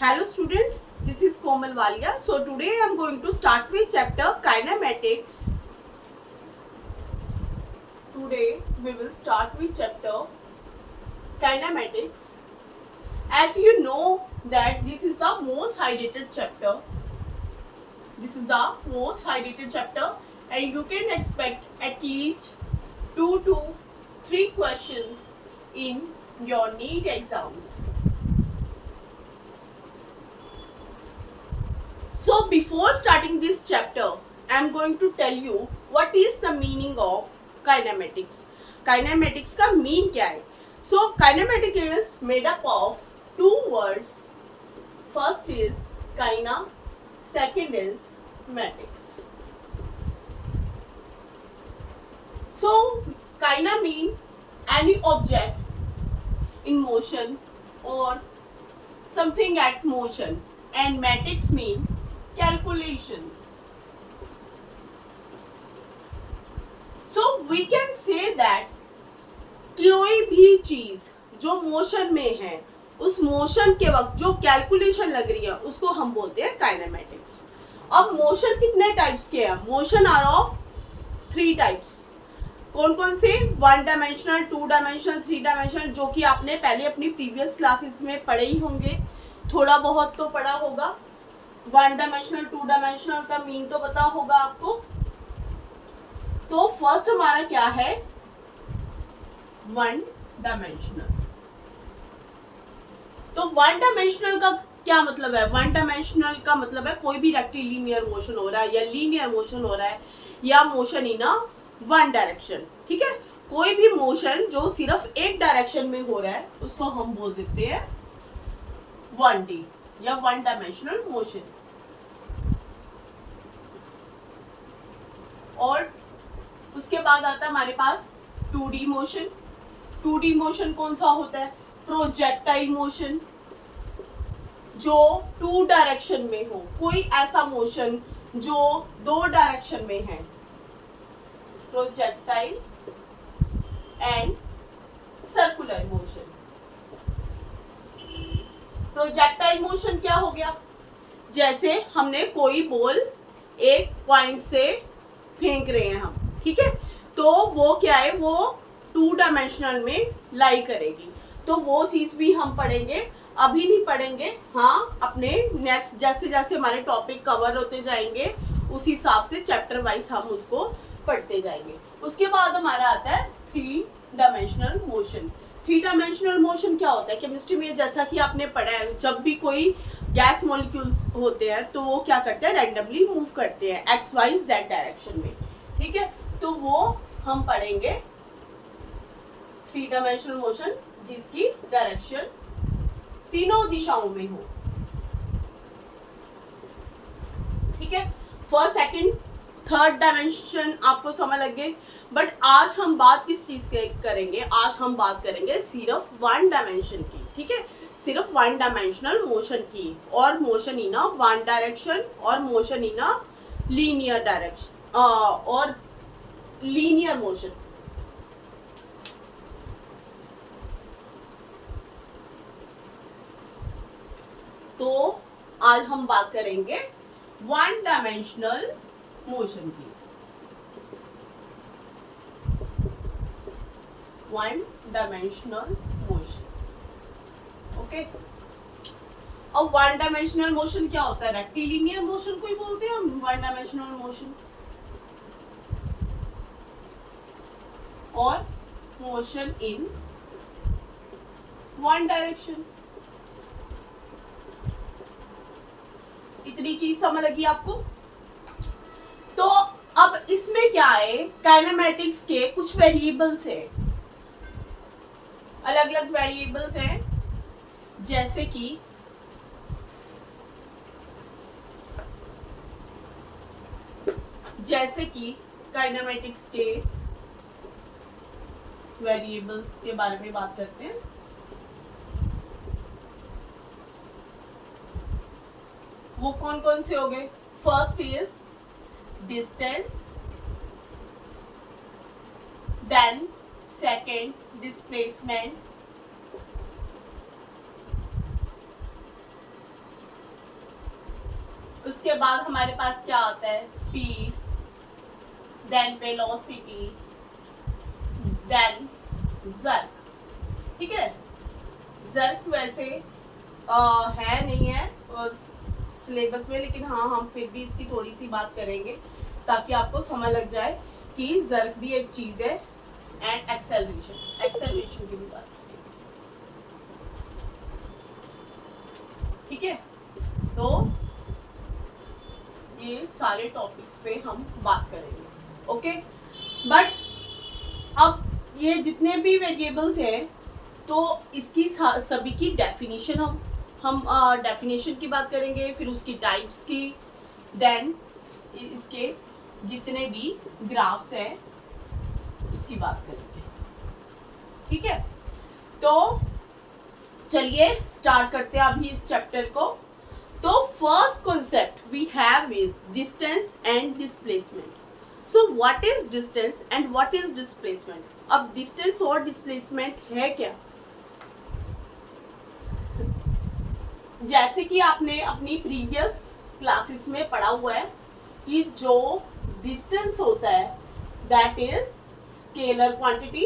Hello students, this is Komal Walia. So today I am going to start with chapter kinematics. Today we will start with chapter kinematics. As you know that this is the most highlighted chapter. This is the most highlighted chapter and you can expect at least 2 to 3 questions in your NEET exams. So before starting this chapter, I am going to tell you what is the meaning of kinematics. Kinematics का mean क्या है? So kinematic is made up of two words. First is kaina, second is matics. So kaina mean any object in motion or something at motion, and matics mean calculation. So we can say that कोई भी चीज जो motion में है उस motion के वक्त जो कैलकुलेशन लग रही है उसको हम बोलते हैं काइनेमेटिक्स. अब मोशन कितने टाइप्स के हैं? Motion are of 3 types. कौन कौन से? 1 डायमेंशनल, 2 डायमेंशनल, 3 डायमेंशनल, जो कि आपने पहले अपनी प्रीवियस क्लासेस में पढ़े ही होंगे, थोड़ा बहुत तो पढ़ा होगा. 1 डायमेंशनल, 2 डायमेंशनल का मीन तो पता होगा आपको. तो फर्स्ट हमारा क्या है? 1 डायमेंशनल. तो 1 डायमेंशनल का क्या मतलब है? 1 डायमेंशनल का मतलब है कोई भी रेक्टिलिनियर मोशन हो रहा है या लीनियर मोशन हो रहा है या मोशन इन अ 1 डायरेक्शन. ठीक है, कोई भी मोशन जो सिर्फ एक डायरेक्शन में हो रहा है उसको हम बोल देते हैं 1D या 1 डायमेंशनल मोशन. और उसके बाद आता है हमारे पास 2D मोशन. 2D मोशन कौन सा होता है? प्रोजेक्टाइल मोशन, जो 2 डायरेक्शन में हो. कोई ऐसा मोशन जो 2 डायरेक्शन में है, projectile and circular motion. Projectile motion क्या हो गया? जैसे हमने कोई बॉल एक पॉइंट से फेंक रहे हैं हम, ठीक है, तो वो क्या है? वो 2 डायमेंशनल में लाई करेगी. तो वो चीज भी हम पढ़ेंगे, अभी नहीं पढ़ेंगे. हाँ, अपने नेक्स्ट जैसे जैसे हमारे टॉपिक कवर होते जाएंगे उस हिसाब से चैप्टर वाइज हम उसको पढ़ते जाएंगे. उसके बाद हमारा आता है 3 डायमेंशनल मोशन. 3 डायमेंशनल मोशन क्या होता है? केमिस्ट्री में जैसा कि आपने पढ़ा है, जब भी कोई गैस मॉलिक्यूल्स होते हैं तो वो क्या करते हैं? रैंडमली मूव करते हैं एक्स वाई जेड डायरेक्शन में. ठीक है, तो वो हम पढ़ेंगे 3 डायमेंशनल मोशन जिसकी डायरेक्शन तीनों दिशाओं में हो. ठीक है, फर्स्ट, सेकंड, थर्ड डायमेंशन आपको समझ लग गए. बट आज हम बात किस चीज के करेंगे? आज हम बात करेंगे सिर्फ 1 डायमेंशन की. ठीक है, सिर्फ 1 डायमेंशनल मोशन की, और मोशन इन अ 1 डायरेक्शन और motion in a linear direction और लीनियर मोशन. तो आज हम बात करेंगे 1 डायमेंशनल मोशन की. 1 डायमेंशनल मोशन. ओके, अब 1 डायमेंशनल मोशन क्या होता है? रेक्टिलिनियर मोशन को ही बोलते हैं हम 1 डायमेंशनल मोशन. और मोशन इन 1 डायरेक्शन. इतनी चीज समझ लगी आपको? तो अब इसमें क्या है? काइनेमेटिक्स के कुछ वेरिएबल्स है, अलग अलग वेरिएबल्स हैं. जैसे कि काइनेमेटिक्स के वेरिएबल्स के बारे में बात करते हैं. वो कौन कौन से हो गए? First is distance, then second displacement, उसके बाद हमारे पास क्या आता है, speed, then velocity, then jerk. ठीक है, जर्क वैसे है नहीं है सिलेबस में, लेकिन हाँ हम फिर भी इसकी थोड़ी सी बात करेंगे ताकि आपको समझ लग जाए कि जर्क भी एक चीज है। एंड एक्सेलरेशन की भी बात करेंगे। ठीक है, तो ये सारे टॉपिक्स पे हम बात करेंगे। ओके, बट अब ये जितने भी वेरिएबल्स हैं तो इसकी सभी की डेफिनेशन हम डेफिनेशन की बात करेंगे, फिर उसकी टाइप्स की, देन इसके जितने भी ग्राफ्स हैं उसकी बात करेंगे। ठीक है, तो चलिए स्टार्ट करते हैं अभी इस चैप्टर को। तो first concept we have is distance and displacement. So what is distance and what is displacement? अब डिस्टेंस और डिस्प्लेसमेंट है क्या? जैसे कि आपने अपनी प्रीवियस क्लासेस में पढ़ा हुआ है कि जो डिस्टेंस होता है that is scalar quantity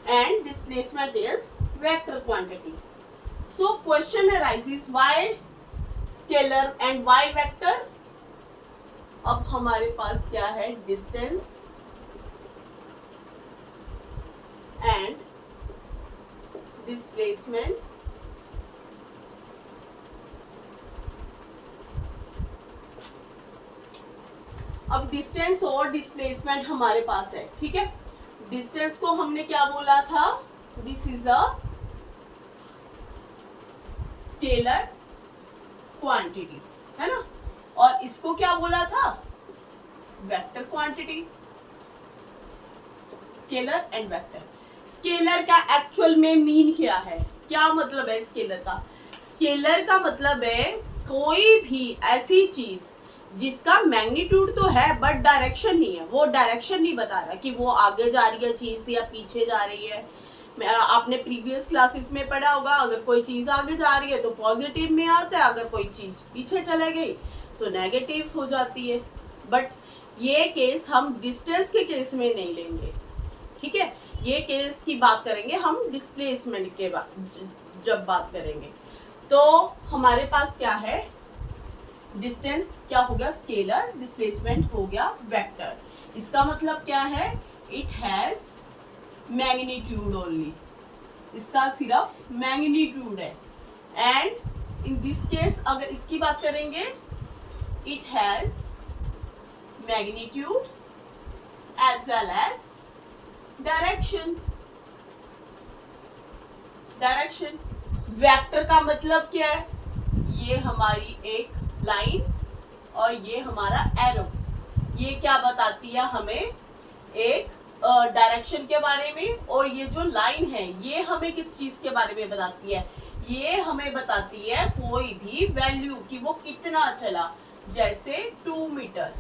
and displacement is vector quantity. So question arises why scalar and why vector? अब हमारे पास क्या है, डिस्टेंस एंड डिस्प्लेसमेंट। अब डिस्टेंस और डिस्प्लेसमेंट हमारे पास है। ठीक है, डिस्टेंस को हमने क्या बोला था, this is a scalar quantity, है ना, और इसको क्या बोला था, vector quantity. Scalar and vector. Scalar का एक्चुअल में मीन क्या है, क्या मतलब है स्केलर का? स्केलर का मतलब है कोई भी ऐसी चीज जिसका मैग्नीट्यूड तो है बट डायरेक्शन नहीं है। वो डायरेक्शन नहीं बता रहा कि वो आगे जा रही है चीज या पीछे जा रही है। आपने प्रीवियस क्लासेस में पढ़ा होगा, अगर कोई चीज आगे जा रही है तो पॉजिटिव में आता है, अगर कोई चीज पीछे चले गई तो नेगेटिव हो जाती है। बट ये केस हम डिस्टेंस के केस में नहीं लेंगे। ठीक है, ये केस की बात करेंगे हम डिस्प्लेसमेंट के जब बात करेंगे। तो हमारे पास क्या है, डिस्टेंस क्या हो गया, स्केलर, डिस्प्लेसमेंट हो गया वेक्टर। इसका मतलब क्या है, इट हैज मैग्नीट्यूड ओनली, इसका सिर्फ मैग्नीट्यूड है। एंड इन दिस केस अगर इसकी बात करेंगे, it has magnitude as well as direction. Direction vector का मतलब क्या है, ये हमारी एक लाइन और ये हमारा एरो, ये क्या बताती है हमें, एक डायरेक्शन के बारे में। और ये जो लाइन है ये हमें किस चीज के बारे में बताती है, ये हमें बताती है कोई भी वैल्यू कि वो कितना चला। जैसे 2 मीटर,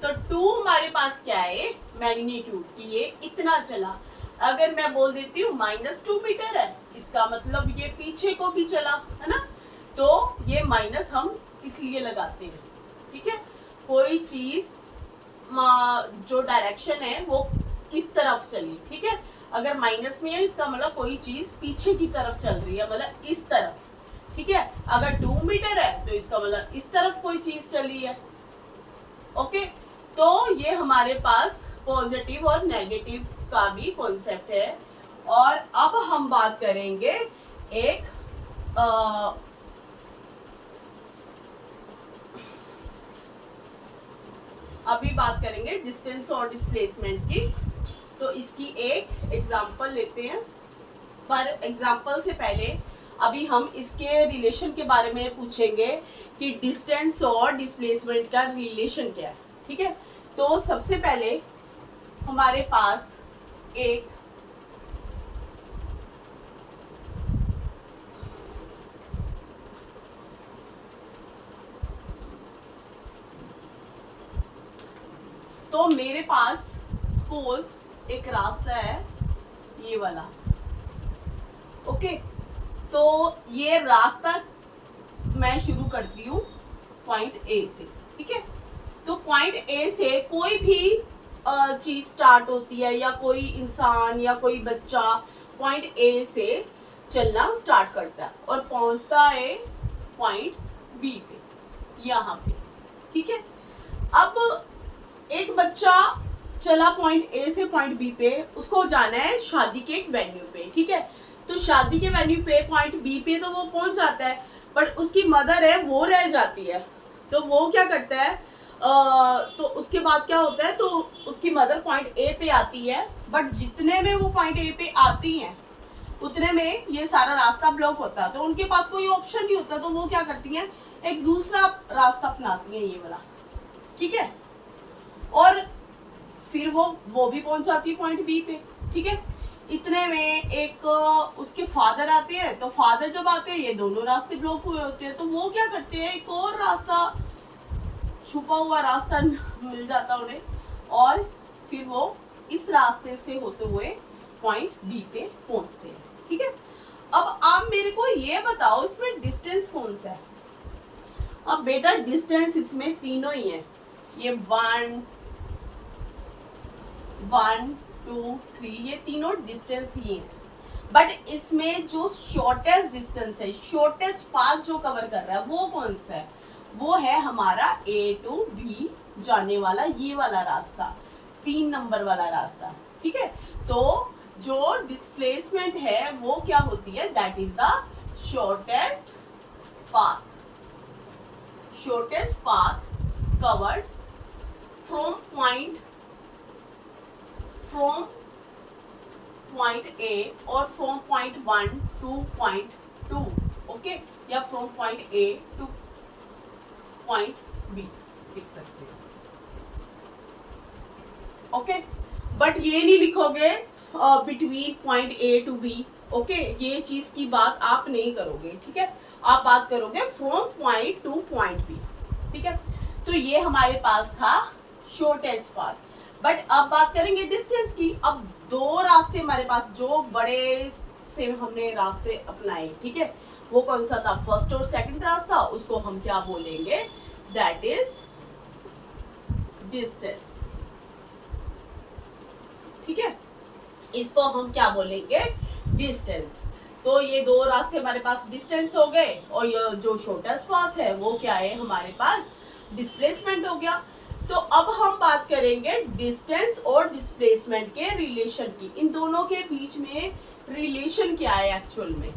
तो 2 हमारे पास क्या है, मैग्नीट्यूड कि ये इतना चला। अगर मैं बोल देती हूँ -2 मीटर है, इसका मतलब ये पीछे को भी चला, है ना, तो ये माइनस हम इसलिए लगाते हैं। ठीक है, कोई चीज जो डायरेक्शन है वो किस तरफ चली। ठीक है, अगर माइनस में है इसका मतलब कोई चीज पीछे की तरफ चल रही है, मतलब इस तरफ। ठीक है, अगर 2 मीटर है तो इसका मतलब इस तरफ कोई चीज चली है। ओके, तो ये हमारे पास पॉजिटिव और नेगेटिव का भी कॉन्सेप्ट है। और अब हम बात करेंगे एक अभी बात करेंगे डिस्टेंस और डिस्प्लेसमेंट की। तो इसकी एक एग्जांपल लेते हैं, पर एग्जांपल से पहले अभी हम इसके रिलेशन के बारे में पूछेंगे कि डिस्टेंस और डिस्प्लेसमेंट का रिलेशन क्या है। ठीक है, तो सबसे पहले हमारे पास एक तो मेरे पास सपोज एक रास्ता है ये वाला। ओके, तो ये रास्ता मैं शुरू करती हूँ पॉइंट ए से, ठीक है। तो पॉइंट ए से कोई भी चीज स्टार्ट होती है, या कोई इंसान या कोई बच्चा पॉइंट ए से चलना स्टार्ट करता है और पहुंचता है पॉइंट बी पे, यहाँ पे, ठीक है। अब एक बच्चा चला पॉइंट ए से पॉइंट बी पे, उसको जाना है शादी के एक वेन्यू पे, ठीक है। तो शादी के वेन्यू पे पॉइंट बी पे तो वो पहुंच जाता है, बट उसकी मदर है वो रह जाती है। तो वो क्या करता है, तो उसके बाद क्या होता है, तो उसकी मदर पॉइंट ए पे आती है, बट जितने में वो पॉइंट ए पे आती हैं उतने में ये सारा रास्ता ब्लॉक होता है, तो उनके पास कोई ऑप्शन नहीं होता। तो वो क्या करती हैं, एक दूसरा रास्ता अपनाती हैं, ये वाला, ठीक है। और फिर वो भी पहुंच जाती है पॉइंट बी पे, ठीक है। इतने में एक उसके फादर आते हैं, तो फादर जब आते हैं ये दोनों रास्ते ब्लॉक हुए होते हैं, तो वो क्या करते हैं, एक और रास्ता, छुपा हुआ रास्ता मिल जाता उन्हें, और फिर वो इस रास्ते से होते हुए पॉइंट बी पे पहुंचते हैं, ठीक है। अब आप मेरे को ये बताओ इसमें डिस्टेंस कौन सा है। अब बेटा डिस्टेंस इसमें तीनों ही है, ये 1 1 2 3, ये तीनों डिस्टेंस ही है। बट इसमें जो शॉर्टेस्ट डिस्टेंस है, शॉर्टेस्ट पाथ जो कवर कर रहा है, वो कौन सा है, वो है हमारा A to B जाने वाला ये वाला रास्ता, 3 नंबर वाला रास्ता, ठीक है। तो जो डिस्प्लेसमेंट है वो क्या होती है, that is the shortest path, shortest path covered from point A और from point 1 to point 2, okay, या from point A to point B लिख सकते हैं, ओके। बट ये नहीं लिखोगे between point A to B, okay, ये चीज की बात आप नहीं करोगे, ठीक है। आप बात करोगे from point two point B, ठीक है। तो ये हमारे पास था शॉर्टेस्ट पाथ। बट अब बात करेंगे डिस्टेंस की। अब दो रास्ते हमारे पास, जो बड़े से हमने रास्ते अपनाए, ठीक है, वो कौन सा था, फर्स्ट और सेकंड रास्ता, उसको हम क्या बोलेंगे, दैट इज डिस्टेंस, ठीक है। इसको हम क्या बोलेंगे, डिस्टेंस। तो ये दो रास्ते हमारे पास डिस्टेंस हो गए, और ये जो शॉर्टेस्ट पाथ है वो क्या है हमारे पास, डिस्प्लेसमेंट हो गया। तो अब हम बात करेंगे डिस्टेंस और डिस्प्लेसमेंट के रिलेशन की। इन दोनों के बीच में रिलेशन क्या है एक्चुअल में।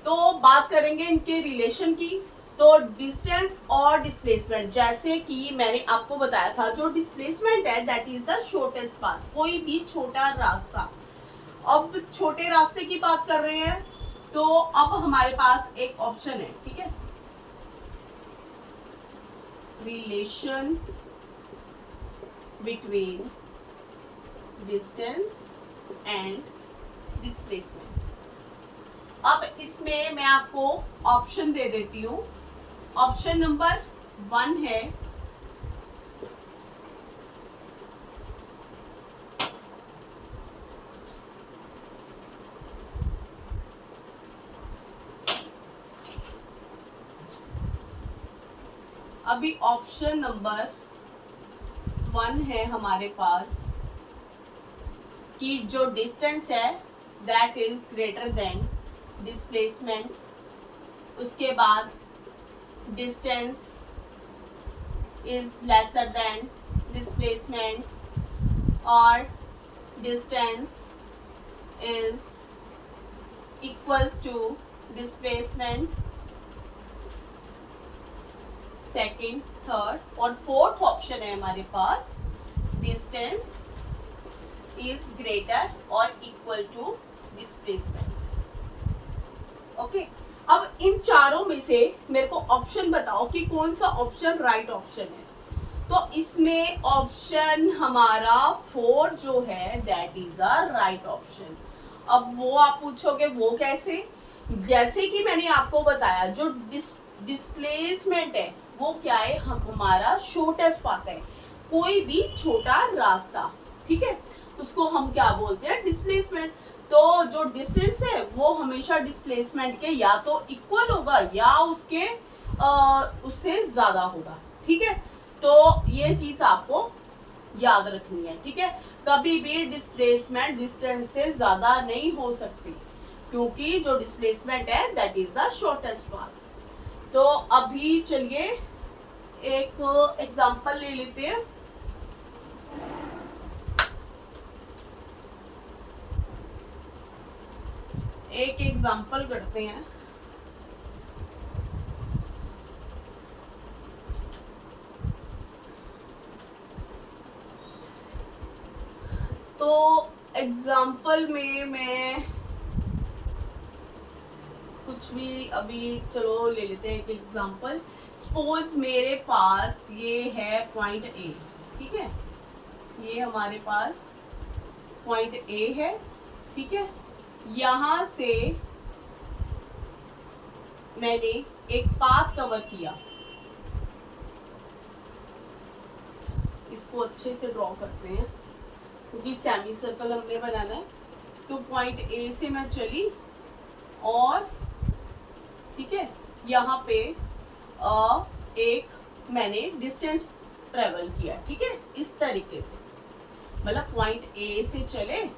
तो बात करेंगे इनके रिलेशन की। तो डिस्टेंस और डिस्प्लेसमेंट, जैसे कि मैंने आपको बताया था, जो डिस्प्लेसमेंट है that is the shortest path, कोई भी छोटा रास्ता। अब छोटे रास्ते की बात कर रहे हैं, तो अब हमारे पास एक ऑप्शन है, ठीक है, relation between distance and displacement. अब इसमें मैं आपको ऑप्शन दे देती हूँ। ऑप्शन नंबर 1 है अभी ऑप्शन नंबर 1 है हमारे पास कि जो डिस्टेंस है that is greater than displacement, उसके बाद distance is lesser than displacement, और distance is equals to displacement, second, third, और फोर्थ ऑप्शन है हमारे पास डिस्टेंस इज ग्रेटर और इक्वल टू डिस्प्लेसमेंट, ओके। अब इन चारों में से मेरे को ऑप्शन बताओ कि कौन सा ऑप्शन राइट ऑप्शन है। तो इसमें ऑप्शन हमारा 4 जो है that is a right option. अब वो आप पूछोगे वो कैसे, जैसे कि मैंने आपको बताया, जो डिस्प्लेसमेंट है वो क्या है, हमारा शॉर्टेस्ट पाथ है, कोई भी छोटा रास्ता, ठीक है, उसको हम क्या बोलते हैं, डिस्प्लेसमेंट। तो जो डिस्टेंस है वो हमेशा डिस्प्लेसमेंट के या तो इक्वल होगा या उसके उससे ज्यादा होगा, ठीक है। तो ये चीज आपको याद रखनी है, ठीक है। कभी भी डिस्प्लेसमेंट डिस्टेंस से ज्यादा नहीं हो सकती, क्योंकि जो डिस्प्लेसमेंट है that is the shortest path. तो अभी चलिए एक एग्जांपल ले लेते हैं। एक एग्जांपल करते हैं। तो एग्जांपल में मैं कुछ भी अभी चलो ले लेते हैं एक एग्जांपल। सपोज मेरे पास ये है पॉइंट ए, ठीक है, ये हमारे पास पॉइंट ए है, ठीक है। यहां से मैंने एक पाथ कवर किया, इसको अच्छे से ड्रॉ करते हैं क्योंकि सेमी सर्कल हमने बनाना है। तो पॉइंट ए से मैं चली और ठीक है यहाँ पे एक मैंने डिस्टेंस ट्रेवल किया, ठीक है, इस तरीके से, मतलब पॉइंट ए से चले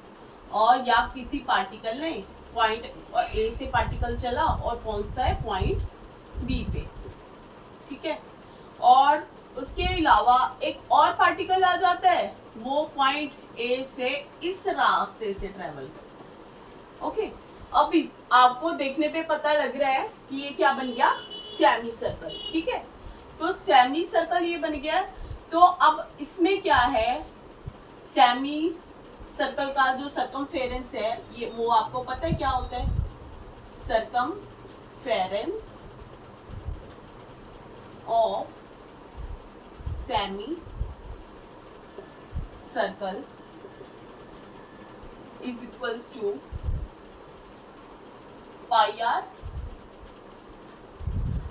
और या किसी पार्टिकल ने पॉइंट ए से पार्टिकल चला और पहुंचता है पॉइंट बी पे, ठीक है। और उसके अलावा एक और पार्टिकल आ जाता है, वो पॉइंट ए से इस रास्ते से ट्रेवल करता है, ओके। अभी आपको देखने पे पता लग रहा है कि ये क्या बन गया, सेमी सर्कल, ठीक है। तो सेमी सर्कल ये बन गया। तो अब इसमें क्या है, सेमी सर्कल का जो सर्कमफेरेंस है ये वो आपको पता है क्या होता है, circumference of semi circle is equals to pi r.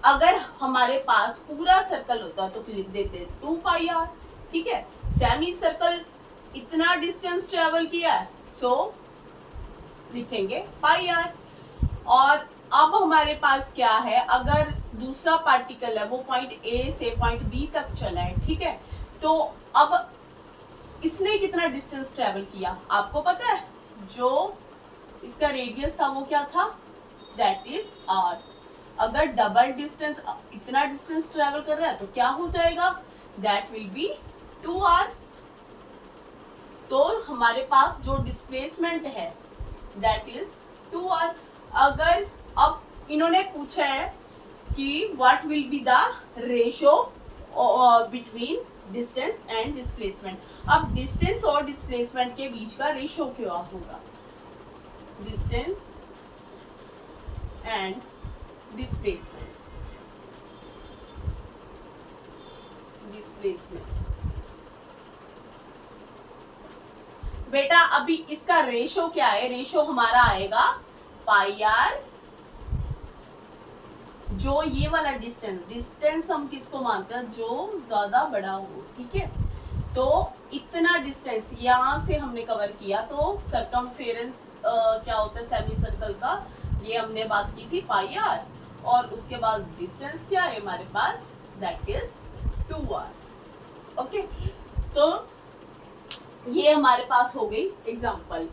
अगर हमारे पास पूरा सर्कल होता तो लिख देते 2 पाई आर, ठीक है। सेमी सर्कल इतना डिस्टेंस ट्रेवल किया है, सो लिखेंगे पाई आर। और अब हमारे पास क्या है, अगर दूसरा पार्टिकल है वो पॉइंट ए से पॉइंट बी तक चला है, ठीक है। तो अब इसने कितना डिस्टेंस ट्रेवल किया आपको पता है, जो इसका रेडियस था वो क्या था, दैट इज आर। अगर डबल डिस्टेंस इतना डिस्टेंस ट्रेवल कर रहा है तो क्या हो जाएगा, दैट विल बी 2r। तो हमारे पास जो डिस्प्लेसमेंट है दैट इज 2r। अगर अब इन्होंने पूछा है कि what will be the ratio between distance and displacement. अब डिस्टेंस और डिस्प्लेसमेंट के बीच का रेशियो क्या होगा, डिस्टेंस एंड डिस्प्लेसमेंट, बेटा अभी इसका रेशो क्या है, रेशो हमारा आएगा पाई आर, जो ये वाला डिस्टेंस हम किसको मानते हैं, जो ज्यादा बड़ा हो, ठीक है। तो इतना डिस्टेंस यहाँ से हमने कवर किया, तो सर्कमफेरेंस क्या होता है सेमी सर्कल का, ये हमने बात की थी पाई आर। और उसके बाद डिस्टेंस क्या है हमारे पास, दैट इज 2r, ओके। तो ये हमारे पास हो गई एग्जांपल।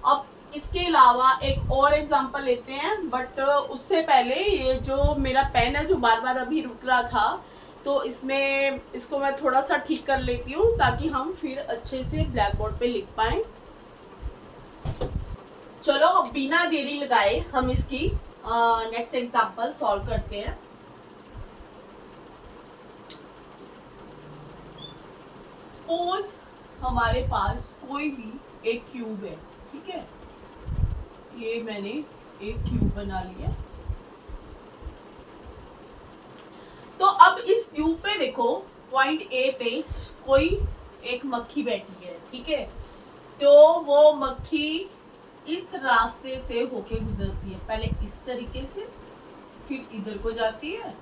अब इसके अलावा एक और एग्जांपल लेते हैं, बट उससे पहले ये जो मेरा पेन है जो बार बार अभी रुक रहा था, तो इसमें इसको मैं थोड़ा सा ठीक कर लेती हूँ ताकि हम फिर अच्छे से ब्लैक बोर्ड पे लिख पाए। चलो बिना देरी लगाए हम इसकी नेक्स्ट एग्जांपल सॉल्व करते हैं। सपोज हमारे पास कोई भी एक क्यूब है, ठीक है, ये मैंने एक क्यूब बना लिया। तो अब इस क्यूब पे देखो पॉइंट ए पे कोई एक मक्खी बैठी है, ठीक है। तो वो मक्खी इस रास्ते से होके गुजरती है, पहले इस तरीके से, फिर इधर को जाती है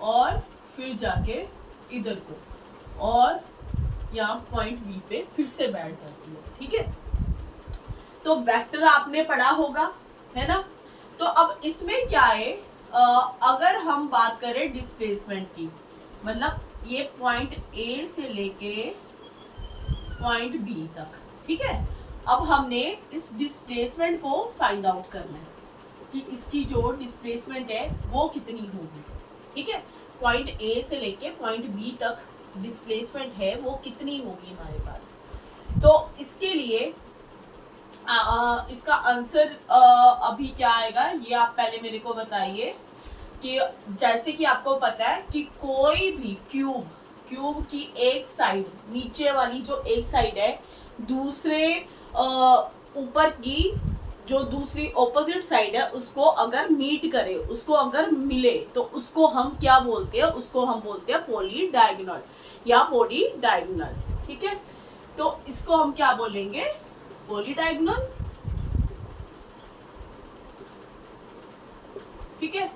और फिर जाके इधर को, और यहाँ पॉइंट बी पे फिर से बैठ जाती है, ठीक है। तो वेक्टर आपने पढ़ा होगा, है ना। तो अब इसमें क्या है, अगर हम बात करें डिस्प्लेसमेंट की, मतलब ये पॉइंट ए से लेके पॉइंट बी तक, ठीक है। अब हमने इस डिस्प्लेसमेंट को फाइंड आउट करना है कि इसकी जो डिस्प्लेसमेंट है वो कितनी होगी, ठीक है। पॉइंट ए से लेके पॉइंट बी तक डिस्प्लेसमेंट है वो कितनी होगी हमारे पास। तो इसके लिए इसका आंसर अभी क्या आएगा ये आप पहले मेरे को बताइए। कि जैसे कि आपको पता है कि कोई भी क्यूब की एक साइड, नीचे वाली जो एक साइड है, दूसरे ऊपर की जो दूसरी ऑपोजिट साइड है उसको अगर मीट करे, उसको अगर मिले, तो उसको हम क्या बोलते हैं, उसको हम बोलते हैं पॉलीडायगोनल या पॉलीडायगोनल, ठीक है। तो इसको हम क्या बोलेंगे, पॉलीडायगोनल, ठीक है।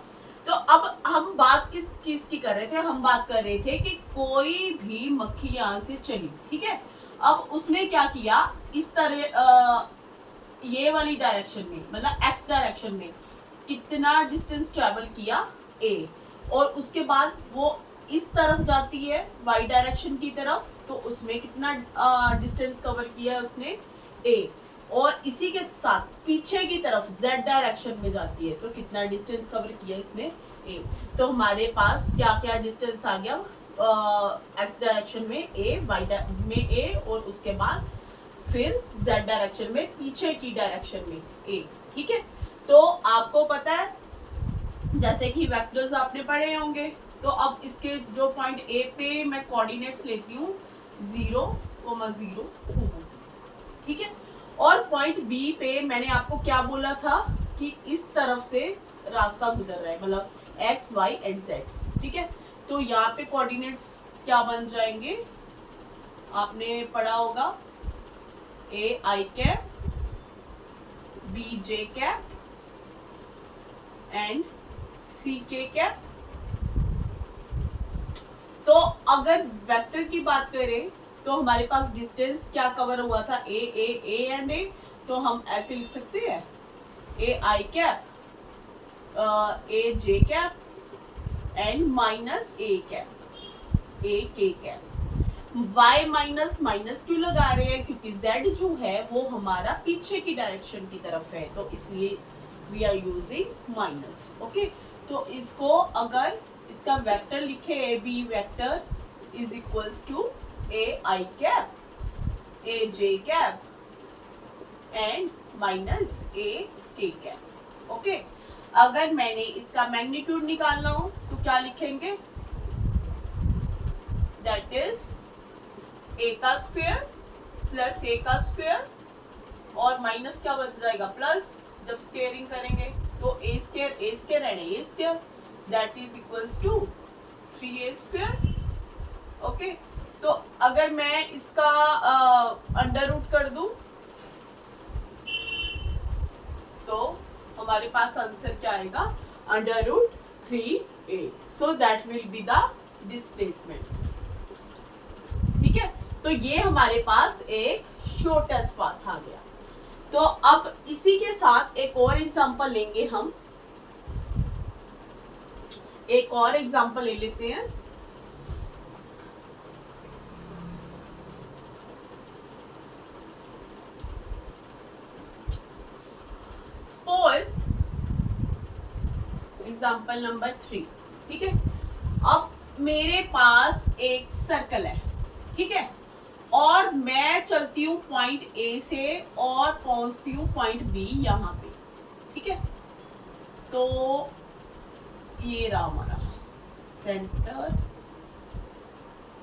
तो अब हम बात किस चीज की कर रहे थे, हम बात कर रहे थे कि कोई भी मक्खी यहां से चली, ठीक है। अब उसने क्या किया, इस तरह ये वाली डायरेक्शन में, मतलब एक्स डायरेक्शन में कितना डिस्टेंस ट्रेवल किया ए, और उसके बाद वो इस तरफ जाती है वाई डायरेक्शन की तरफ, तो उसमें कितना डिस्टेंस कवर किया उसने ए, और इसी के साथ पीछे की तरफ z डायरेक्शन में जाती है तो कितना डिस्टेंस कवर किया इसने a। तो हमारे पास क्या क्या डिस्टेंस आ गया, x डायरेक्शन में a, y में a, और उसके बाद फिर z डायरेक्शन में पीछे की डायरेक्शन में a, ठीक है। तो आपको पता है जैसे कि वेक्टर्स आपने पढ़े होंगे, तो अब इसके जो पॉइंट a पे मैं कोऑर्डिनेट्स लेती हूँ 0, 0, 2, ठीक है। और पॉइंट बी पे मैंने आपको क्या बोला था कि इस तरफ से रास्ता गुजर रहा है, मतलब x, y एंड z, ठीक है। तो यहाँ पे कोऑर्डिनेट्स क्या बन जाएंगे, आपने पढ़ा होगा a i cap, b j cap and c k cap. तो अगर वेक्टर की बात करें तो हमारे पास डिस्टेंस क्या कवर हुआ था, ए एंड ए, तो हम ऐसे लिख सकते हैं A I cap, A J cap and minus A cap, A K cap. Y minus minus क्यों लगा रहे हैं, क्योंकि z जो है वो हमारा पीछे की डायरेक्शन की तरफ है, तो इसलिए we are using minus, okay. तो इसको अगर इसका वेक्टर लिखे, A B vector is equals to a I cap, a j cap and minus a k cap, ओके। अगर मैंने इसका मैग्नीट्यूड निकालना हो तो क्या लिखेंगे, दैट इज a का स्क्वायर प्लस a का स्क्वायर और माइनस क्या बन जाएगा प्लस, जब स्क्वायरिंग करेंगे तो a square and a square that is equals to 3a square, okay. तो अगर मैं इसका अंडर रूट कर दूं तो हमारे पास आंसर क्या आएगा, under root 3a, so that will be the displacement, ठीक है। तो ये हमारे पास एक शॉर्टेस्ट पाथ आ गया। तो अब इसी के साथ एक और एग्जांपल लेंगे हम, एक और एग्जांपल ले लेते हैं। सपोज एग्जाम्पल नंबर 3, ठीक है। अब मेरे पास एक सर्कल है, ठीक है, और मैं चलती हूँ पॉइंट ए से और पहुंचती हूँ पॉइंट बी यहाँ पे, ठीक है। तो ये रहा हमारा सेंटर,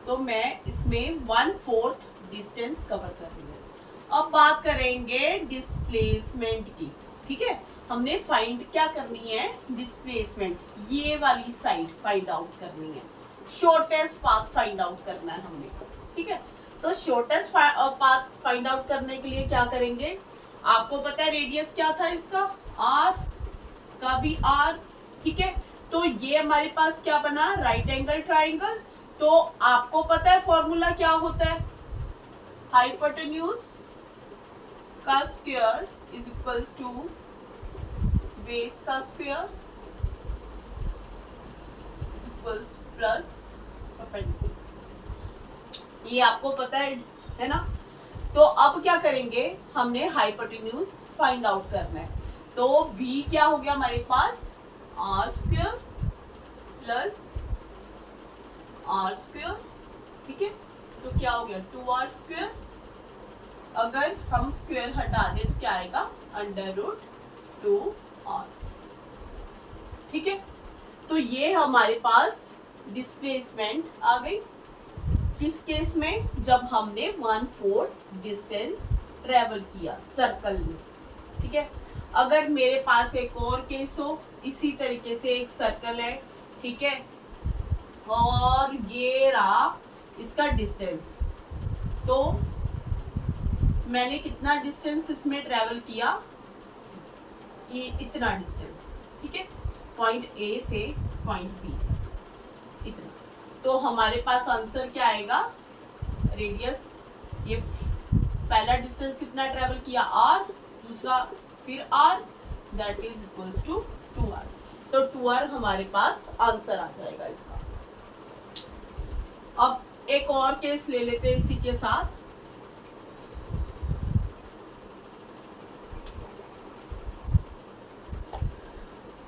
तो मैं इसमें 1/4 डिस्टेंस कवर कर रही हूँ। अब बात करेंगे डिस्प्लेसमेंट की, ठीक है। हमने फाइंड क्या करनी है, डिस्प्लेसमेंट, ये वाली साइड फाइंड आउट करनी है, शॉर्टेस्ट पाथ फाइंड आउट करना है हमने, ठीक है। तो शॉर्टेस्ट पाथ फाइंड आउट करने के लिए क्या करेंगे, आपको पता है रेडियस क्या था इसका, r, इसका भी r, ठीक है। तो ये हमारे पास क्या बना, राइट एंगल ट्राइंगल। तो आपको पता है फॉर्मूला क्या होता है, हाइपोटेन्यूज का square is equals to base का square is equals plus perpendicular. ये आपको पता है ना। तो अब क्या करेंगे, हमने हाइपोटेन्यूज फाइंड आउट करना है। तो b क्या हो गया हमारे पास, R square plus R square, ठीक है। तो क्या हो गया 2r स्क्वायर, अगर हम स्क्वायर हटा दें तो क्या आएगा, अंडर रूट 2r, ठीक है। तो ये हमारे पास डिस्प्लेसमेंट आ गई, किस केस में, जब हमने 1/4 डिस्टेंस ट्रेवल किया सर्कल में, ठीक है। अगर मेरे पास एक और केस हो, इसी तरीके से एक सर्कल है, ठीक है, और ये रहा इसका डिस्टेंस, तो मैंने कितना डिस्टेंस इसमें ट्रेवल किया, ये इतना डिस्टेंस, ठीक है, पॉइंट ए से पॉइंट बी, इतना। तो हमारे पास आंसर क्या आएगा, रेडियस, ये पहला डिस्टेंस कितना ट्रेवल किया r, दूसरा फिर r, that is equals to 2r। तो 2r हमारे पास आंसर आ जाएगा इसका। अब एक और केस ले लेते हैं इसी के साथ।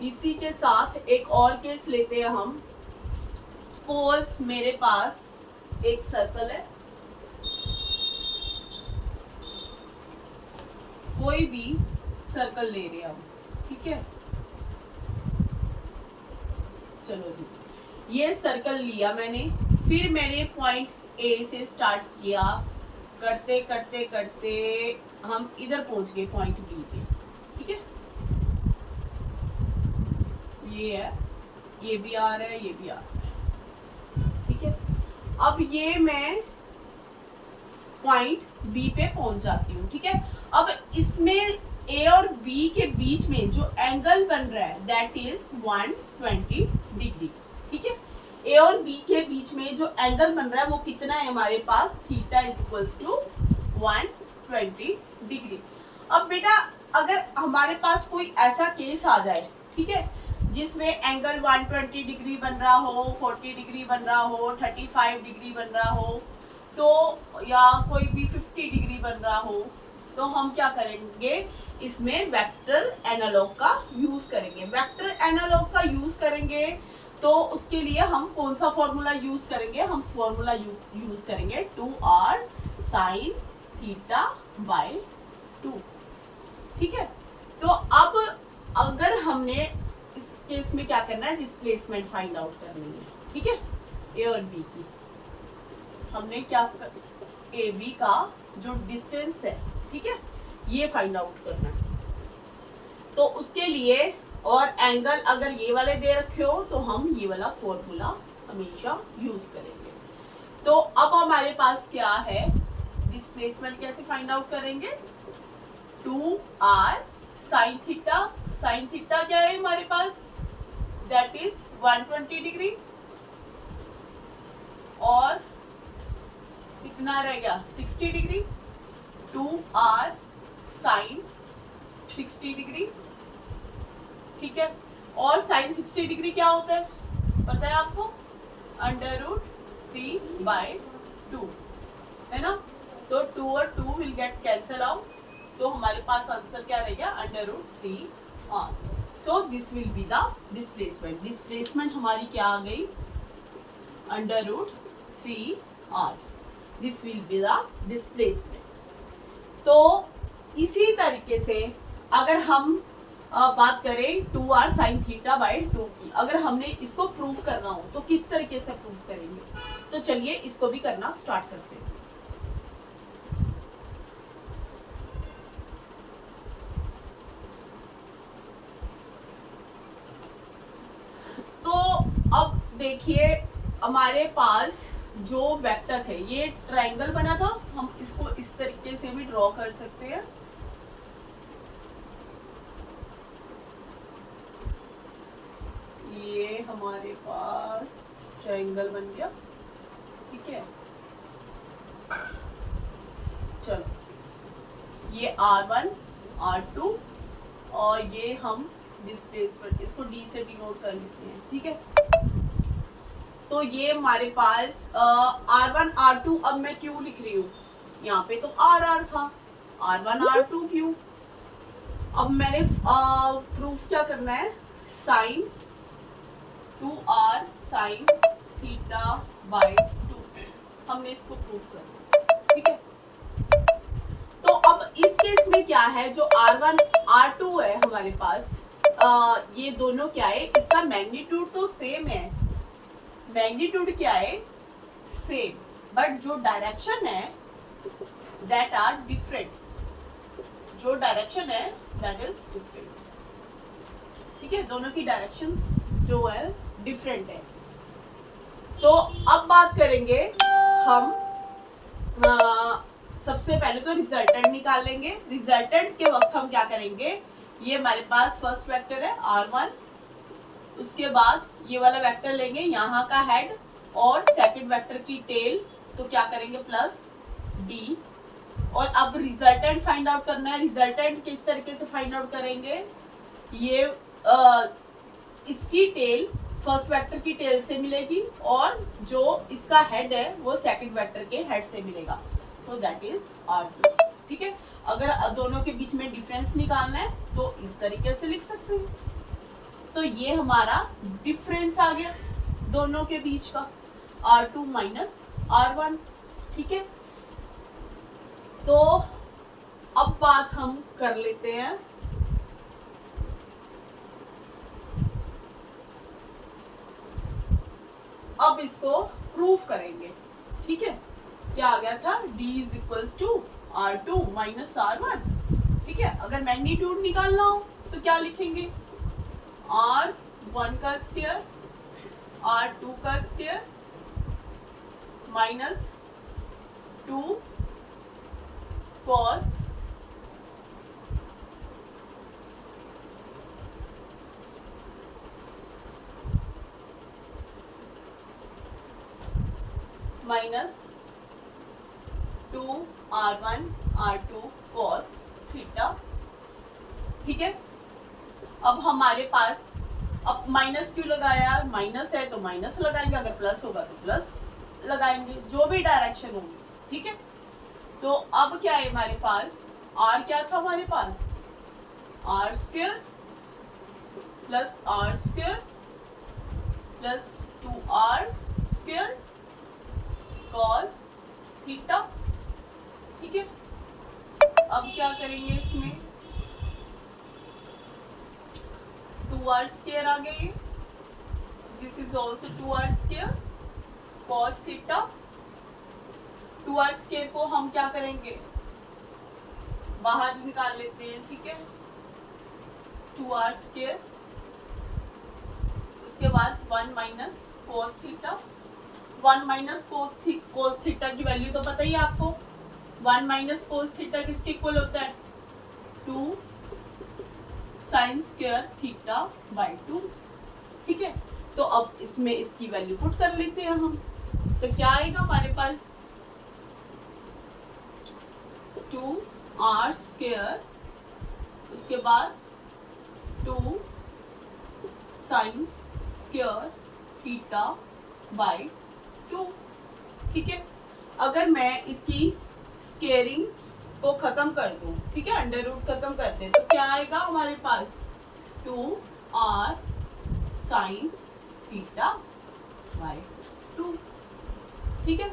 इसी के साथ एक और केस लेते हैं हम। सपोज मेरे पास एक सर्कल है, कोई भी सर्कल ले रहे हैं हम, ठीक है। चलो जी, ये सर्कल लिया मैंने, फिर मैंने पॉइंट ए से स्टार्ट किया, करते करते करते हम इधर पहुंच गए पॉइंट बी पे, ठीक है। ये है, ये भी आ रहा है, ये भी आ रहा है, ठीक है। अब ये मैं पॉइंट बी पे पहुंच जाती हूँ, ठीक है। अब इसमें ए और बी के बीच में जो एंगल बन रहा है दैट इज 120 डिग्री, ठीक है। ए और बी के बीच में जो एंगल बन रहा है वो कितना है हमारे पास, theta is equals to 120 degree. अब बेटा अगर हमारे पास कोई ऐसा केस आ जाए, ठीक है, जिसमें एंगल 120 डिग्री बन रहा हो, 40 डिग्री बन रहा हो, 35 डिग्री बन रहा हो, तो या कोई भी 50 डिग्री बन रहा हो, तो हम क्या करेंगे, इसमें वेक्टर एनालॉग का यूज करेंगे। वेक्टर एनालॉग का यूज करेंगे तो उसके लिए हम कौन सा फॉर्मूला यूज करेंगे, हम फॉर्मूला यूज करेंगे 2r sin थीटा बाय 2, ठीक है। तो अब अगर हमने इस केस में क्या करना है, डिस्प्लेसमेंट फाइंड आउट करनी है, ठीक है, ए और बी की। हमने क्या ए बी का जो डिस्टेंस है, ठीक है, ये फाइंड आउट करना है। तो उसके लिए, और एंगल अगर ये वाले दे रखे हो तो हम ये वाला फॉर्मूला हमेशा यूज करेंगे। तो अब हमारे पास क्या है, डिस्प्लेसमेंट कैसे फाइंड आउट करेंगे, 2r sin theta, sin theta क्या है हमारे पास, दैट इज 120 डिग्री, और कितना रह गया 60 डिग्री, 2r sin 60 डिग्री, ठीक है। और sin 60 डिग्री क्या होता है पता है आपको, अंडर रूट 3/2, है ना। तो 2 और 2 विल गेट कैंसल आउट, तो हमारे पास आंसर क्या रहेगा, under root 3r। So this will be the displacement. Displacement हमारी क्या आ गई, under root 3r, this will be the displacement. तो इसी तरीके से अगर हम बात करें 2r sin थीटा बाय 2 की, अगर हमने इसको प्रूफ करना हो तो किस तरीके से प्रूफ करेंगे, तो चलिए इसको भी करना स्टार्ट करते हैं। तो अब देखिए हमारे पास जो वेक्टर थे, ये ट्रायंगल बना था, हम इसको इस तरीके से भी ड्रॉ कर सकते हैं। ये हमारे पास ट्रायंगल बन गया, ठीक है। चलो ये R1 R2 और ये हम डिस्प्लेसमेंट इसको D से डिनोट कर लेते हैं, ठीक है। तो ये हमारे पास R1 R2, अब मैं क्यों लिख रही हूँ, यहाँ पे तो RR था, R1 R2 क्यों। अब मैंने प्रूफ क्या करना है, sign 2R sine theta by 2, हमने इसको प्रूफ करना, ठीक है। तो अब इस केस में क्या है, जो R1 R2 है हमारे पास, ये दोनों क्या है, इसका मैग्नीट्यूड तो सेम है, मैग्नीट्यूड क्या है सेम, बट जो डायरेक्शन है दैट आर डिफरेंट, जो डायरेक्शन है दैट इज डिफरेंट, ठीक है। दोनों की डायरेक्शंस जो है डिफरेंट है। तो अब बात करेंगे हम, सबसे पहले तो रिजल्टेंट निकाल लेंगे। रिजल्टेंट के वक्त हम क्या करेंगे, ये हमारे पास फर्स्ट वेक्टर है R1, उसके बाद ये वाला वेक्टर लेंगे यहाँ का हेड और सेकंड वेक्टर की टेल, तो क्या करेंगे प्लस D। और अब रिजल्टेंट फाइंड आउट करना है। रिजल्टेंट किस तरीके से फाइंड आउट करेंगे, ये इसकी टेल फर्स्ट वेक्टर की टेल से मिलेगी और जो इसका हेड है वो सेकंड वेक्टर के हेड से मिलेगा, सो दैट इज R2, ठीक है। अगर दोनों के बीच में डिफरेंस निकालना है तो इस तरीके से लिख सकते हैं। तो ये हमारा डिफरेंस आ गया दोनों के बीच का, R2 माइनस R1, ठीक है। तो अब बात हम कर लेते हैं अब इसको प्रूफ करेंगे, ठीक है। क्या आ गया था, D is equals to R2 minus R1, ठीक है। अगर मैग्नीट्यूड निकालना हो तो क्या लिखेंगे, R1 का स्क्वायर R2 का square minus 2 cos minus 2R1 R2 cos theta, ठीक है। अब हमारे पास, अब माइनस क्यों लगाया, माइनस है तो माइनस लगाएंगे, अगर प्लस होगा तो प्लस लगाएंगे, जो भी डायरेक्शन होगी, ठीक है। तो अब क्या है हमारे पास, R क्या था हमारे पास, R square plus R square plus 2R square cos theta, ठीक है। अब क्या करेंगे इसमें, 2R स्क्वायर आ गए, this is also 2R square cos theta. 2R square को हम क्या करेंगे, बाहर निकाल लेते हैं, ठीक है। 2R स्क्वायर, उसके बाद 1 minus cos theta. 1 minus cos theta की वैल्यू तो पता ही है आपको, 1 माइनस cos थीटा किसके इक्वल होता है, 2 साइन स्क्वायर थीटा बाय 2, ठीक है। तो अब इसमें इसकी वैल्यू पुट कर लेते हैं हम, तो क्या आएगा हमारे पास, 2R स्क्वायर, उसके बाद 2 साइन स्क्वायर थीटा बाय 2, ठीक है। अगर मैं इसकी स्क्वेयरिंग को खत्म कर दूं, ठीक है, अंडर रूट खत्म करते हैं, तो क्या आएगा हमारे पास, 2R साइन थीटा बाय 2, ठीक है।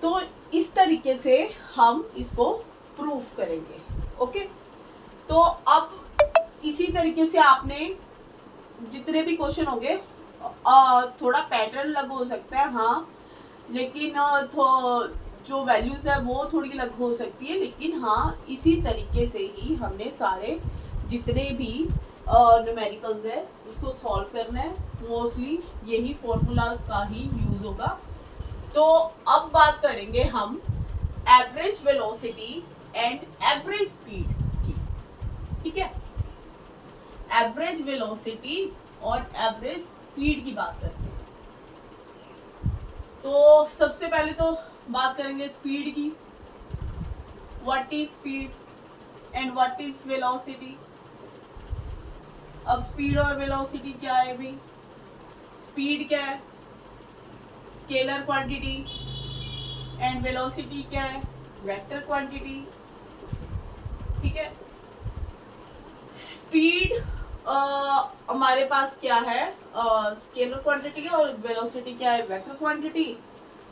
तो इस तरीके से हम इसको प्रूफ करेंगे, ओके। तो अब इसी तरीके से आपने जितने भी क्वेश्चन होंगे, थोड़ा पैटर्न अलग हो सकता है, हाँ, लेकिन जो वैल्यूज है वो थोड़ी अलग हो सकती है, लेकिन हाँ इसी तरीके से ही हमने सारे जितने भी न्यूमेरिकल्स है उसको सॉल्व करना है। मोस्टली यही फॉर्मूलाज का ही यूज होगा। तो अब बात करेंगे हम average velocity and average speed की, ठीक है। एवरेज वेलोसिटी और एवरेज स्पीड की बात करते हैं। तो सबसे पहले तो बात करेंगे स्पीड की। What is speed and what is velocity. अब स्पीड और वेलोसिटी क्या है भाई? स्पीड क्या है? स्केलर क्वांटिटी, एंड वेलोसिटी क्या है? Vector quantity. ठीक है, स्पीड हमारे पास क्या है? स्केलर क्वांटिटी है, और वेलोसिटी क्या है? Vector quantity.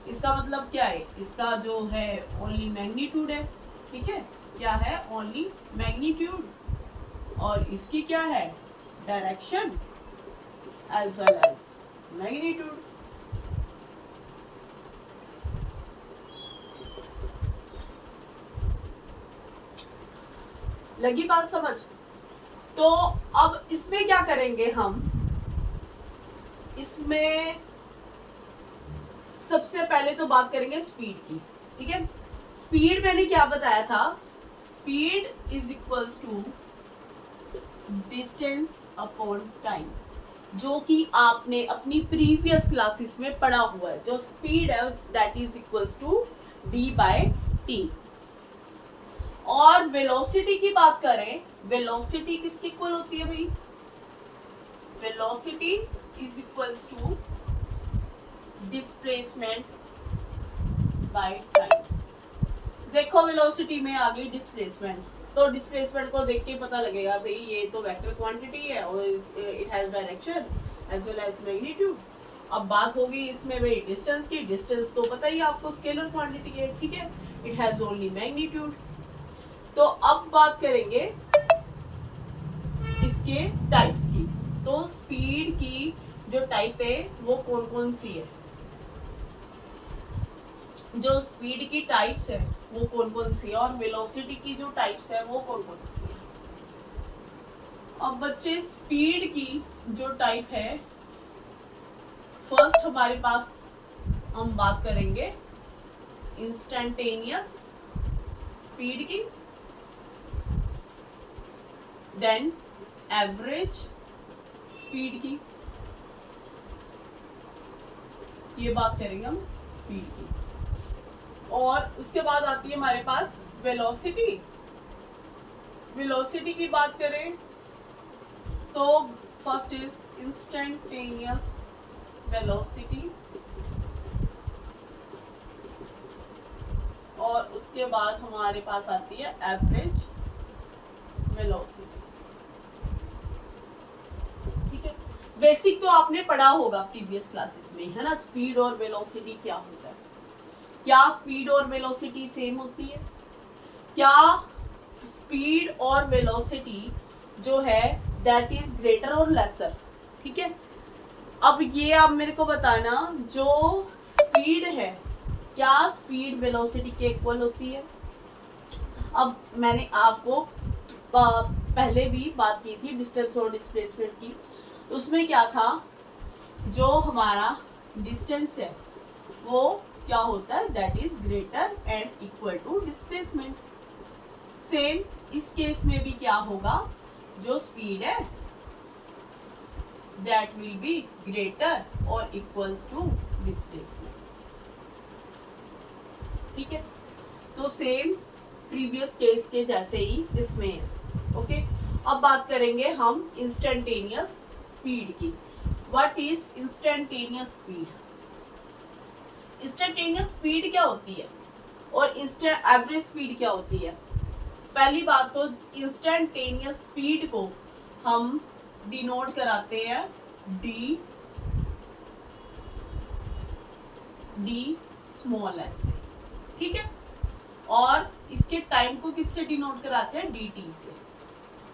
इसका मतलब क्या है? इसका जो है ओनली मैग्नीट्यूड है। ठीक है, क्या है? Only magnitude. और इसकी क्या है? Direction as well as magnitude. लगी बात समझ? तो अब इसमें क्या करेंगे हम? इसमें सबसे पहले तो बात करेंगे स्पीड की। ठीक है, स्पीड मैंने क्या बताया था? Speed is equals to distance upon time, जो कि आपने अपनी प्रीवियस क्लासेस में पढ़ा हुआ है। जो स्पीड है that is equals to D by T. और वेलोसिटी की बात करें, वेलोसिटी किसकी इक्वल होती है भाई? Velocity is equals to displacement by time. देखो वेलोसिटी में आ गई डिस्प्लेसमेंट, तो डिस्प्लेसमेंट को देख के पता लगेगा भाई ये तो वेक्टर क्वांटिटी है और it has direction as well as magnitude. अब बात होगी इसमें भाई डिस्टेंस की। डिस्टेंस तो पता ही आपको स्केलर क्वांटिटी है। ठीक है, इट हैज ओनली मैग्नीट्यूड। तो अब बात करेंगे इसके टाइप्स की। तो स्पीड की जो टाइप है वो कौन कौन सी है? जो स्पीड की टाइप्स है वो कौन कौन सी है, और वेलोसिटी की जो टाइप्स है वो कौन कौन सी है? अब बच्चे स्पीड की जो टाइप है, फर्स्ट हमारे पास हम बात करेंगे इंस्टेंटेनियस स्पीड की, देन एवरेज स्पीड की, ये बात करेंगे हम स्पीड की। और उसके बाद आती है हमारे पास वेलोसिटी। वेलोसिटी की बात करें तो फर्स्ट इज इंस्टेंटेनियस वेलोसिटी, और उसके बाद हमारे पास आती है एवरेज वेलोसिटी। ठीक है, बेसिक तो आपने पढ़ा होगा प्रीवियस क्लासेस में, है ना? स्पीड और वेलोसिटी क्या होता है? क्या स्पीड और वेलोसिटी सेम होती है? क्या स्पीड और वेलोसिटी जो है दैट इज ग्रेटर और लेसर? ठीक है, अब ये आप मेरे को बताना, जो स्पीड है क्या स्पीड वेलोसिटी के इक्वल होती है? अब मैंने आपको पहले भी बात की थी डिस्टेंस और डिस्प्लेसमेंट की। उसमें क्या था? जो हमारा डिस्टेंस है वो क्या होता है? That is greater and equal to displacement. Same इस केस में भी क्या होगा? जो स्पीड है दैट विल बी ग्रेटर और इक्वल्स टू डिस्प्लेसमेंट। ठीक है, तो सेम प्रीवियस केस के जैसे ही इसमें है। ओके, अब बात करेंगे हम इंस्टेंटेनियस स्पीड की। What is instantaneous speed? Instantaneous speed क्या होती है और एवरेज स्पीड क्या होती है? पहली बात तो इंस्टेंटेनियस स्पीड को हम डिनोट कराते हैं डी स्मॉल एस से। ठीक है, और इसके टाइम को किससे डिनोट कराते हैं? डी टी से।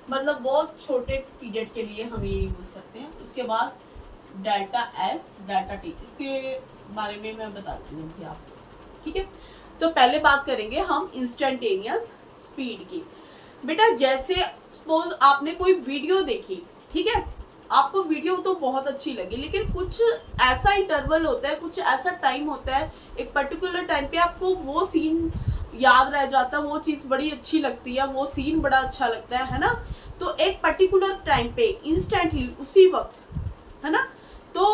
मतलब बहुत छोटे पीरियड के लिए हम ये यूज करते हैं। उसके बाद डेल्टा एस डेल्टा टी, इसके बारे में मैं बताती हूँ अभी आपको। ठीक है, तो पहले बात करेंगे हम इंस्टेंटेनियस स्पीड की। बेटा जैसे सपोज आपने कोई वीडियो देखी, ठीक है, आपको वीडियो तो बहुत अच्छी लगी, लेकिन कुछ ऐसा इंटरवल होता है, कुछ ऐसा टाइम होता है, एक पर्टिकुलर टाइम पे आपको वो सीन याद रह जाता है, वो चीज़ बड़ी अच्छी लगती है, वो सीन बड़ा अच्छा लगता है ना? तो एक पर्टिकुलर टाइम पे इंस्टेंटली उसी वक्त है ना। तो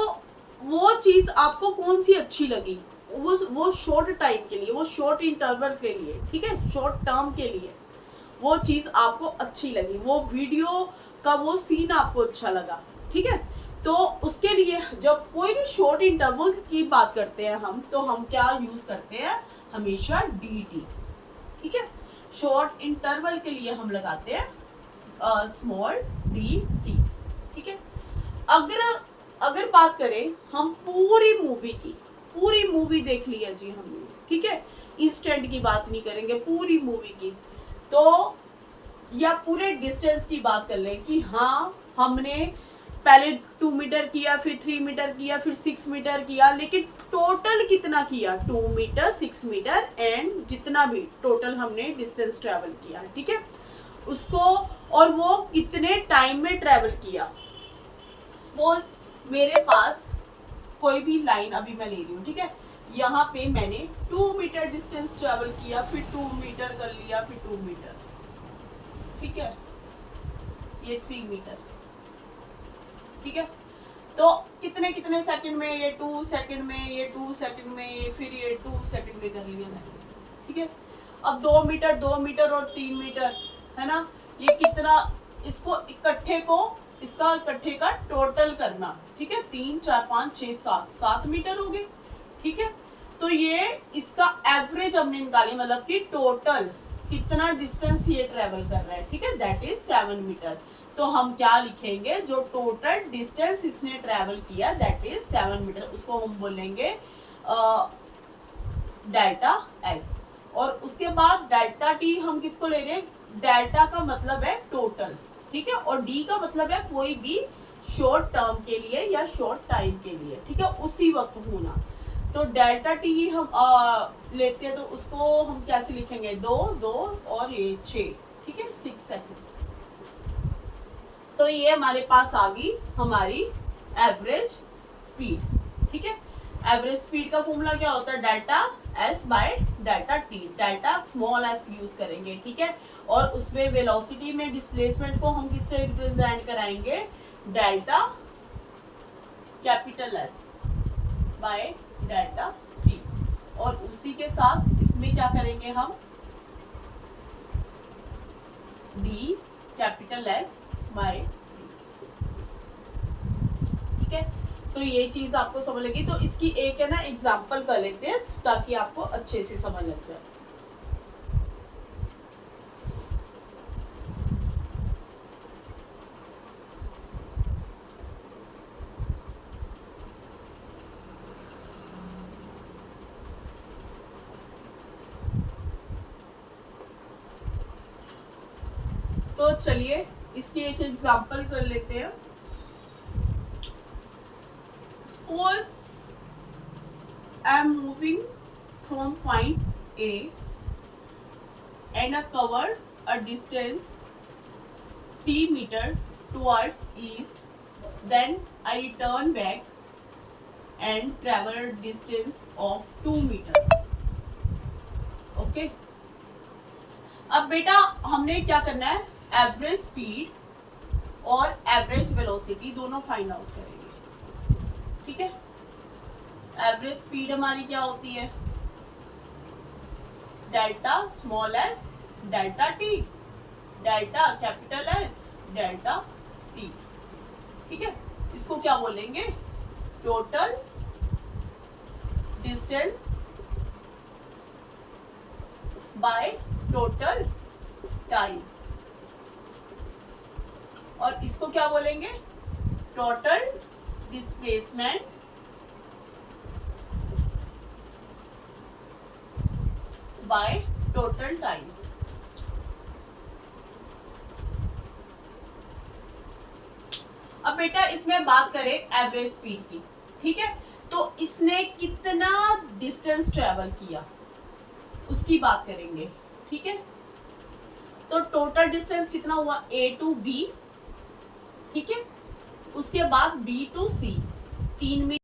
वो चीज आपको कौन सी अच्छी लगी, वो शॉर्ट टाइम के लिए, वो शॉर्ट इंटरवल के लिए, ठीक है, शॉर्ट टर्म के लिए वो चीज आपको अच्छी लगी, वो वीडियो का वो सीन आपको अच्छा लगा, ठीक है। तो उसके लिए जब कोई भी शॉर्ट इंटरवल की बात करते हैं हम, तो हम क्या यूज करते हैं, हमेशा DT, ठीक है। शॉर्ट इंटरवल के लिए हम लगाते हैं स्मॉल DT, ठीक है। अगर बात करें हम पूरी मूवी की, पूरी मूवी देख लिया जी हमने, ठीक है, इंस्टेंट की बात नहीं करेंगे, पूरी मूवी की, तो या पूरे डिस्टेंस की बात कर लें कि हाँ हमने पहले 2 मीटर किया, फिर 3 मीटर किया, फिर 6 मीटर किया, लेकिन टोटल कितना किया, 2 मीटर, 6 मीटर एंड जितना भी टोटल हमने डिस्टेंस ट्रेवल किया, ठीक है, उसको, और वो कितने टाइम में ट्रेवल किया। सपोज मेरे पास कोई भी लाइन अभी मैं ले रही हूँ, ठीक है, यहाँ पे मैंने 2 मीटर डिस्टेंस ट्रेवल किया, फिर 2 मीटर कर लिया, फिर 2 मीटर, ठीक है, ये 3 मीटर, ठीक है। तो कितने कितने सेकंड में, ये 2 सेकंड में, ये 2 सेकंड में, फिर ये 2 सेकंड में कर लिया मैंने, ठीक है। अब 2 मीटर, 2 मीटर और 3 मीटर, है ना, ये कितना, इसको इकट्ठे को, इसका इकट्ठे का टोटल करना, ठीक है, 3 4 5 6 7 मीटर हो गए, ठीक है। तो ये इसका एवरेज हमने निकाली, मतलब कि टोटल कितना डिस्टेंस ये ट्रेवल कर रहा है, ठीक है, दैट इज 7 मीटर। तो हम क्या लिखेंगे, जो टोटल डिस्टेंस इसने ट्रेवल किया दैट इज 7 मीटर, उसको हम बोलेंगे डेल्टा S। और उसके बाद डेल्टा T हम किसको ले रहे हैं, डेल्टा का मतलब है टोटल, ठीक है, और D का मतलब है कोई भी शॉर्ट टर्म के लिए या शॉर्ट टाइम के लिए, ठीक है, उसी वक्त होना। तो डेल्टा T हम लेते हैं, तो उसको हम कैसे लिखेंगे, 2 2 और ये 6, ठीक है, 6 सेकंड। तो ये हमारे पास आ गई हमारी एवरेज स्पीड, ठीक है। एवरेज स्पीड का फॉर्मूला क्या होता है, delta S by delta T, delta small s use करेंगे, ठीक है। और उसमें वेलोसिटी में डिस्प्लेसमेंट को हम किससे रिप्रेजेंट कराएंगे, delta capital S by delta T। और उसी के साथ इसमें क्या करेंगे हम, D कैपिटल S बाय, ठीक है। तो ये चीज आपको समझ लगी, तो इसकी एक है ना एग्जांपल कर लेते हैं ताकि आपको अच्छे से समझ लग जाए। तो चलिए इसकी एक एग्जांपल कर लेते हैं। Suppose I am moving from point A and I covered a distance 3 meter towards east. Then I return back and travel a distance of 2 meter. Okay. अब बेटा हमने क्या करना है, एवरेज स्पीड और एवरेज वेलोसिटी दोनों फाइंड आउट करेंगे, ठीक है। एवरेज स्पीड हमारी क्या होती है, delta small s delta T, delta capital S delta T, ठीक है। इसको क्या बोलेंगे, total distance by total time. और इसको क्या बोलेंगे, total displacement by total time. अब बेटा इसमें बात करें एवरेज स्पीड की, ठीक है, तो इसने कितना डिस्टेंस ट्रेवल किया उसकी बात करेंगे, ठीक है। तो टोटल डिस्टेंस कितना हुआ, A to B, ठीक है, उसके बाद B to C 3 मीटर